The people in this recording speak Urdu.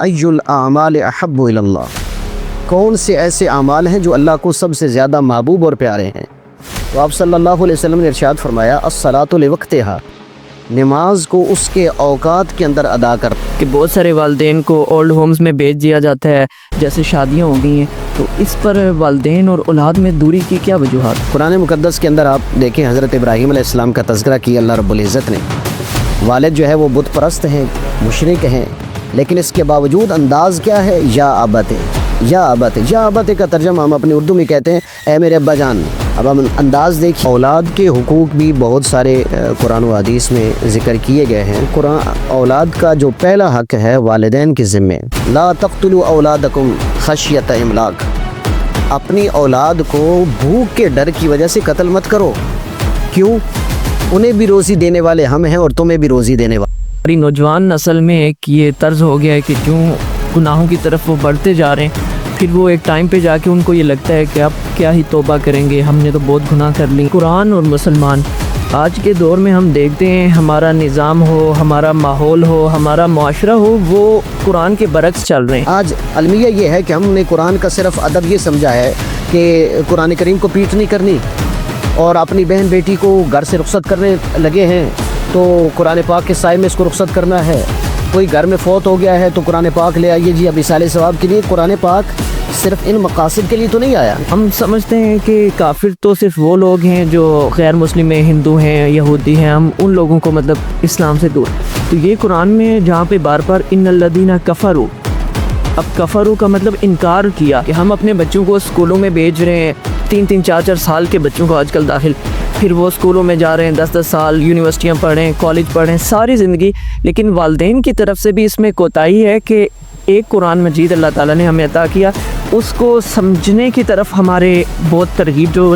ایُّ الاعمال احب الی اللہ، کون سے ایسے اعمال ہیں جو اللہ کو سب سے زیادہ محبوب اور پیارے ہیں؟ تو آپ صلی اللہ علیہ وسلم نے ارشاد فرمایا الصلاۃ لوقتہا، نماز کو اس کے اوقات کے اندر ادا کر۔ کہ بہت سارے والدین کو اولڈ ہومز میں بھیج دیا جاتا ہے، جیسے شادیاں ہو گئی ہیں، تو اس پر والدین اور اولاد میں دوری کی کیا وجوہات؟ قرآن مقدس کے اندر آپ دیکھیں حضرت ابراہیم علیہ السلام کا تذکرہ کیا اللہ رب العزت نے۔ والد جو ہے وہ بت پرست ہیں، مشرک ہیں، لیکن اس کے باوجود انداز کیا ہے؟ یا ابت، یا ابت، یا ابت کا ترجمہ ہم اپنی اردو میں کہتے ہیں اے میرے ابا جان۔ اب ہم انداز دیکھیں، اولاد کے حقوق بھی بہت سارے قرآن و حدیث میں ذکر کیے گئے ہیں۔ اولاد کا جو پہلا حق ہے والدین کے ذمے، لا تقتلوا اولادکم خشیۃ املاق، اپنی اولاد کو بھوک کے ڈر کی وجہ سے قتل مت کرو۔ کیوں؟ انہیں بھی روزی دینے والے ہم ہیں اور تمہیں بھی روزی دینے والے۔ ہماری نوجوان نسل میں ایک یہ طرز ہو گیا ہے کہ جو گناہوں کی طرف وہ بڑھتے جا رہے ہیں، پھر وہ ایک ٹائم پہ جا کے ان کو یہ لگتا ہے کہ اب کیا ہی توبہ کریں گے، ہم نے تو بہت گناہ کر لی۔ قرآن اور مسلمان آج کے دور میں ہم دیکھتے ہیں ہمارا نظام ہو، ہمارا ماحول ہو، ہمارا معاشرہ ہو، وہ قرآن کے برعکس چل رہے ہیں۔ آج المیہ یہ ہے کہ ہم نے قرآن کا صرف ادب یہ سمجھا ہے کہ قرآن کریم کو پیٹ نہیں کرنی، اور اپنی بہن بیٹی کو گھر سے رخصت کرنے لگے ہیں تو قرآن پاک کے سائے میں اس کو رخصت کرنا ہے۔ کوئی گھر میں فوت ہو گیا ہے تو قرآن پاک لے آئیے جی اب اصالہ ثواب کے لیے۔ قرآن پاک صرف ان مقاصد کے لیے تو نہیں آیا۔ ہم سمجھتے ہیں کہ کافر تو صرف وہ لوگ ہیں جو غیر مسلم ہیں، ہندو ہیں، یہودی ہیں، ہم ان لوگوں کو مطلب اسلام سے دور۔ تو یہ قرآن میں جہاں پہ بار بار ان الذین کفروا، اب کفروا کا مطلب انکار کیا، کہ ہم اپنے بچوں کو اسکولوں میں بھیج رہے ہیں، 3-4 سال کے بچوں کو آج کل داخل، پھر وہ اسکولوں میں جا رہے ہیں 10 سال، یونیورسٹیاں پڑھیں، کالج پڑھیں، ساری زندگی، لیکن والدین کی طرف سے بھی اس میں کوتاہی ہے کہ ایک قرآن مجید اللہ تعالیٰ نے ہمیں عطا کیا، اس کو سمجھنے کی طرف ہمارے بہت ترغیب جو